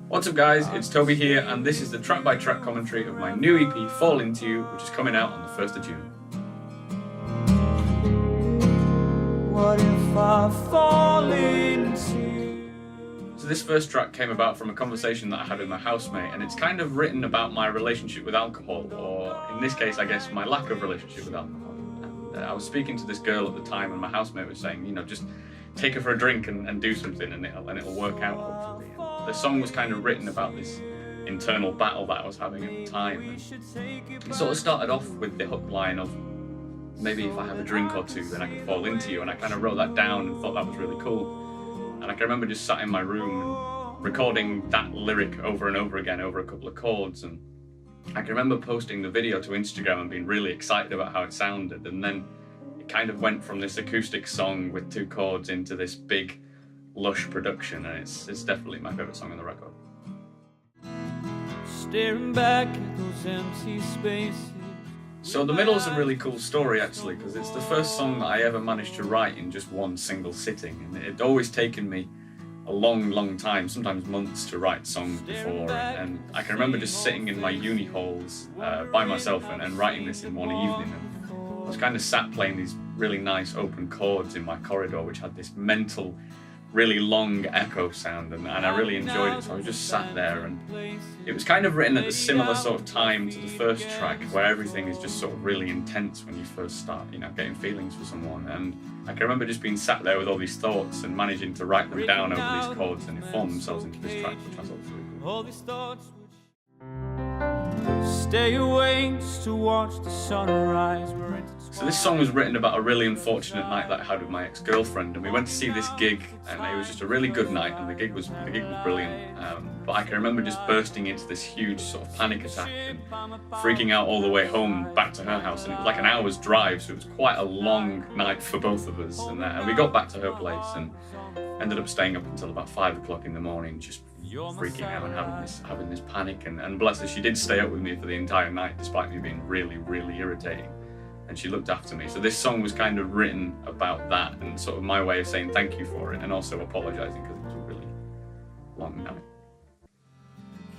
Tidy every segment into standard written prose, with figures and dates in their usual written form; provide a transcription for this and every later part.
What's up guys, it's Toby here and this is the track by track commentary of my new EP Fall Into You, which is coming out on the 1st of June. What if I fall into you? So this first track came about from a conversation that I had with my housemate, and it's kind of written about my relationship with alcohol, or in this case I guess my lack of relationship with alcohol. And I was speaking to this girl at the time and my housemate was saying, you know, just take her for a drink and do something and it'll work out hopefully. And the song was kind of written about this internal battle that I was having at the time. And it sort of started off with the hook line of, maybe if I have a drink or two then I could fall into you, and I kind of wrote that down and thought that was really cool. And I can remember just sat in my room and recording that lyric over and over again over a couple of chords, and I can remember posting the video to Instagram and being really excited about how it sounded, and then it kind of went from this acoustic song with 2 chords into this big lush production, and it's definitely my favourite song on the record. Staring back at those empty spaces. So the middle's a really cool story actually, because it's the first song that I ever managed to write in just one single sitting, and it had always taken me a long time, sometimes months, to write songs before, and I can remember just sitting in my uni halls by myself and writing this in one evening, and I was kind of sat playing these really nice open chords in my corridor which had this mental really long echo sound, and I really enjoyed it, so I was just sat there, and it was kind of written at a similar sort of time to the first track, where everything is just sort of really intense when you first start, you know, getting feelings for someone. And I can remember just being sat there with all these thoughts and managing to write them down over these chords, and it formed themselves into this track, which I thought was really cool. Stay awake just to watch the sunrise. So this song was written about a really unfortunate night that I had with my ex-girlfriend, and we went to see this gig, and it was just a really good night, and the gig was brilliant. But I can remember just bursting into this huge sort of panic attack and freaking out all the way home back to her house, and it was like an hour's drive, so it was quite a long night for both of us. And we got back to her place and ended up staying up until about 5 o'clock in the morning, just freaking out and having this panic. And bless her, she did stay up with me for the entire night despite me being really irritating, and she looked after me. So this song was kind of written about that, and sort of my way of saying thank you for it, and also apologising because it was a really long night.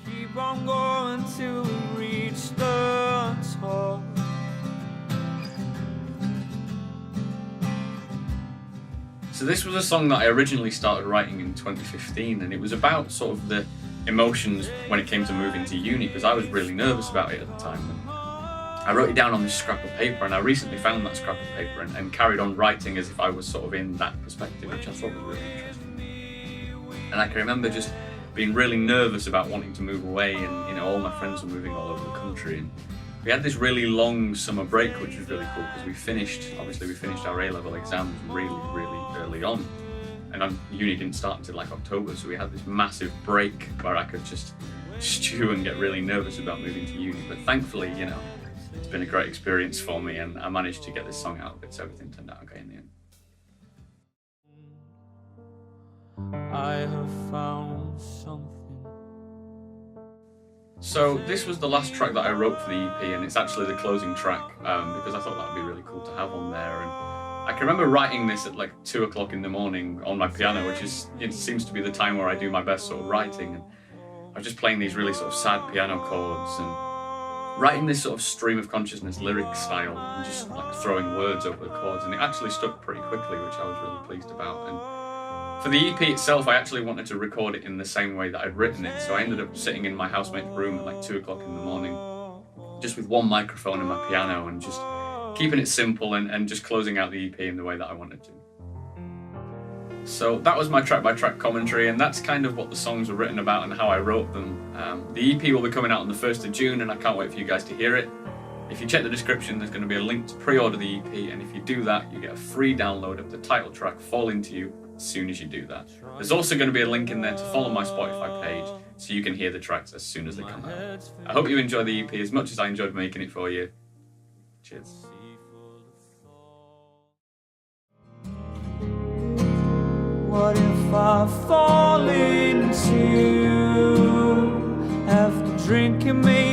Keep on going till we reach the top. So this was a song that I originally started writing in 2015, and it was about sort of the emotions when it came to moving to uni, because I was really nervous about it at the time. And I wrote it down on this scrap of paper, and I recently found that scrap of paper and carried on writing as if I was sort of in that perspective, which I thought was really interesting. And I can remember just being really nervous about wanting to move away, and you know, all my friends were moving all over the country, and we had this really long summer break, which was really cool because we finished our A-level exams really early on, and uni didn't start until like October, so we had this massive break where I could just stew and get really nervous about moving to uni. But thankfully, you know, it's been a great experience for me, and I managed to get this song out of it, so everything turned out okay in the end. I have found something. So this was the last track that I wrote for the EP, and it's actually the closing track, because I thought that would be really cool to have on there. And I can remember writing this at like 2 o'clock in the morning on my piano, which it seems to be the time where I do my best sort of writing, and I was just playing these really sort of sad piano chords and writing this sort of stream of consciousness lyric style, and just like throwing words over the chords, and it actually stuck pretty quickly, which I was really pleased about. And for the EP itself, I actually wanted to record it in the same way that I'd written it, so I ended up sitting in my housemate's room at like 2 o'clock in the morning, just with one microphone and my piano, and just keeping it simple and just closing out the EP in the way that I wanted to. So that was my track by track commentary, and that's kind of what the songs were written about and how I wrote them. The EP will be coming out on the 1st of June, and I can't wait for you guys to hear it. If you check the description, there's going to be a link to pre-order the EP, and if you do that, you get a free download of the title track, Fall Into You, as soon as you do that. There's also going to be a link in there to follow my Spotify page, so you can hear the tracks as soon as they come out. I hope you enjoy the EP as much as I enjoyed making it for you. Cheers. What if I fall into you after drinking me?